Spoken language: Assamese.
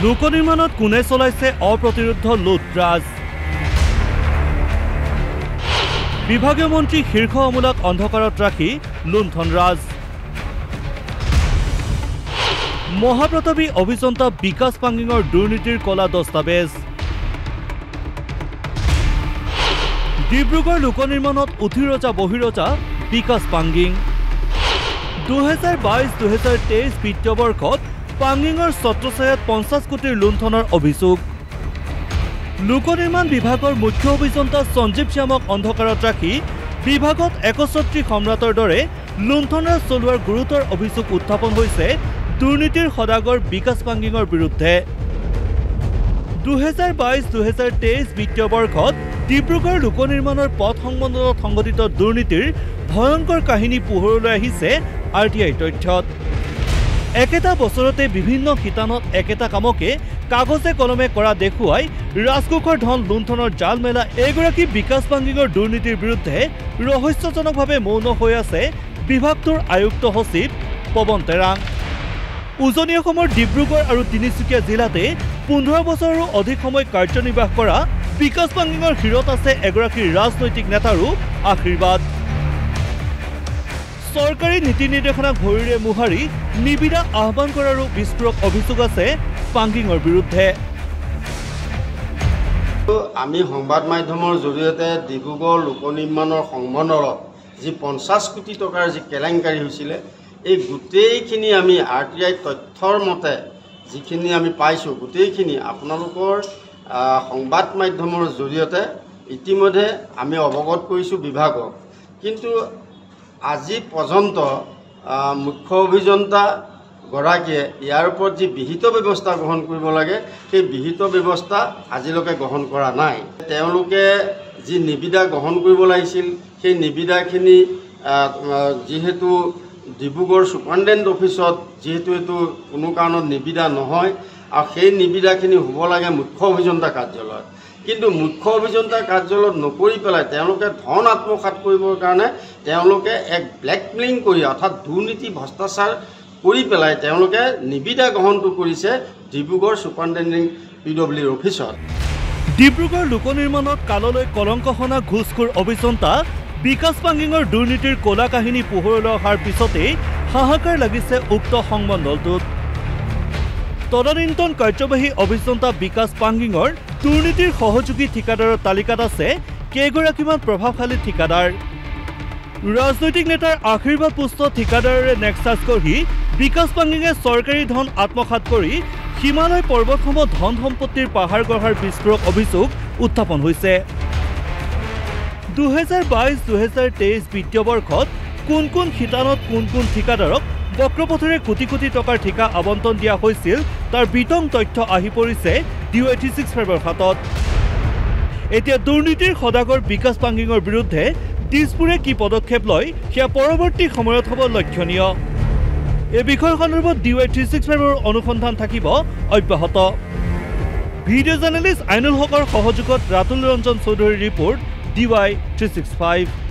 লোক নিৰ্মাণত কোনে চলাইছে অপ্ৰতিৰোধ লুটৰাজ বিভাগীয় মন্ত্ৰী শীৰ্ষ আমোলাক অন্ধকাৰত ৰাখি লুণ্ঠনৰাজ মহাপ্ৰতাপী অভিযন্তা বিকাশ পাঙ্গিঙৰ দুৰ্নীতিৰ কলা দস্তাবেজ ডিব্ৰুগড় লোক নিৰ্মাণত উঠিৰজা বহিৰজা বিকাশ পাঙ্গিং 2022-2023 বিত্তীয় বৰ্ষত পাঙ্গিঙৰ ছত্ৰছায়াত 50 কোটিৰ লুণ্ঠনৰ অভিযোগ লোক নিৰ্মাণ বিভাগৰ মুখ্য অভিযন্তা সঞ্জীৱ শ্যামক অন্ধকাৰত ৰাখি বিভাগত 61 সম্ৰাটৰ দৰে লুণ্ঠনৰ চলোৱাৰ গুৰুতৰ অভিযোগ উত্থাপন হৈছে দুৰ্নীতিৰ সদাগৰ বিকাশ পাঙ্গিঙৰ বিৰুদ্ধে 2022-2023 বিত্তীয় বৰ্ষত ডিব্ৰুগড় লোক নিৰ্মাণৰ পথ সংমণ্ডলত সংঘটিত দুৰ্নীতিৰ ভয়ংকৰ কাহিনী পোহৰলৈ আহিছে আৰটিআই তথ্যত একেটা বছৰতে বিভিন্ন শিতানত একেটা কামকে কাগজে কলমে কৰা দেখুৱাই ৰাজকোষৰ ধন লুণ্ঠনৰ জাল মেলা এগৰাকী বিকাশ পাঙ্গিঙৰ দুৰ্নীতিৰ বিৰুদ্ধে ৰহস্যজনকভাৱে মৌন হৈ আছে বিভাগটোৰ আয়ুক্ত সচিব পৱন তেৰাং উজনি অসমৰ ডিব্ৰুগড় আৰু তিনিচুকীয়া জিলাতে 15 বছৰৰো অধিক সময় কাৰ্যনিৰ্বাহ কৰা বিকাশ পাঙ্গিঙৰ শিৰত আছে এগৰাকী ৰাজনৈতিক নেতাৰো আশীৰ্বাদ চৰকাৰী নীতি নিৰ্দেশনাক ভৰিৰে মুহাৰি নিবিদা আহ্বান কৰাৰো বিস্ফোৰক অভিযোগ আছে পাঙ্গিঙৰ বিৰুদ্ধে আমি সংবাদ মাধ্যমৰ জৰিয়তে ডিব্ৰুগড় লোক নিৰ্মাণৰ সংমণ্ডলত যি 50 কোটি টকাৰ যি কেলেংকাৰী হৈছিলে এই গোটেইখিনি আমি আৰটিআই তথ্যৰ মতে যিখিনি আমি পাইছোঁ গোটেইখিনি আপোনালোকৰ সংবাদ মাধ্যমৰ জৰিয়তে ইতিমধ্যে আমি অৱগত কৰিছোঁ বিভাগক কিন্তু আজি পৰ্যন্ত মুখ্য অভিযন্তা গৰাকীয়ে ইয়াৰ ওপৰত যি বিহিত ব্যৱস্থা গ্ৰহণ কৰিব লাগে সেই বিহিত ব্যৱস্থা আজিলৈকে গ্ৰহণ কৰা নাই তেওঁলোকে যি নিবিদা গ্ৰহণ কৰিব লাগিছিল সেই নিবিদাখিনি যিহেতু ডিব্ৰুগড় সুপাৰিনটেণ্ডেণ্ট অফিচত যিহেতু এইটো কোনো কাৰণত নিবিদা নহয় আৰু সেই নিবিদাখিনি হ'ব লাগে মুখ্য অভিযন্তা কাৰ্যালয়ত কিন্তু মুখ্য অভিযন্তা কাৰ্যালয়ত নকৰি পেলাই তেওঁলোকে ধন আত্মসাৎ কৰিবৰ কাৰণে তেওঁলোকে এক ব্লেকমেইলিং কৰি অৰ্থাৎ দুৰ্নীতি ভ্ৰষ্টাচাৰ কৰি পেলাই তেওঁলোকে নিবিদা গ্ৰহণটো কৰিছে ডিব্ৰুগড় সুপাৰিনটেণ্ডেণ্ট পিডব্লিউৰ অফিচত ডিব্ৰুগড় লোক নিৰ্মাণত কাললৈ কলংকহনা ঘুষখোৰ অভিযন্তা বিকাশ পাঙ্গিঙৰ দুৰ্নীতিৰ কলা কাহিনী পোহৰলৈ অহাৰ পিছতেই হাহাকাৰ লাগিছে উক্ত সংমণ্ডলটোত তদানীন্তন কাৰ্যবাহী অভিযন্তা বিকাশ পাঙ্গিঙৰ দুৰ্নীতিৰ সহযোগী ঠিকাদাৰৰ তালিকাত আছে কেইগৰাকীমান প্ৰভাৱশালী ঠিকাদাৰ ৰাজনৈতিক নেতাৰ আশীৰ্বাদ পুষ্ট ঠিকাদাৰেৰে নেক্সাছ কৰি বিকাশ পাঙ্গিঙে চৰকাৰী ধন আত্মসাৎ কৰি হিমালয় পৰ্বতসমূহ ধন সম্পত্তিৰ পাহাৰ গঢ়াৰ বিস্ফোৰক অভিযোগ উত্থাপন হৈছে 2022-2023 বিত্তীয় বৰ্ষত কোন কোন শিতানত কোন ঠিকাদাৰক বক্ৰপথেৰে কোটি কোটি টকাৰ ঠিকা আবণ্টন দিয়া হৈছিল তাৰ বিতং তথ্য আহি পৰিছে DO86 ফাইবৰ হাতত এতিয়া দুৰ্নীতিৰ সদাগৰ বিকাশ পাঙ্গিঙৰ বিৰুদ্ধে দিছপুৰে কি পদক্ষেপ লয় সেয়া পৰৱৰ্তী সময়ত হ'ব লক্ষণীয় এই বিষয় সন্দৰ্ভত DO86 ফাইবৰ অনুসন্ধান থাকিব অব্যাহত ভিডিঅ' জাৰ্নেলিষ্ট আইনুল হকৰ সহযোগত ৰাতুল ৰঞ্জন চৌধুৰীৰ ৰিপৰ্ট DY365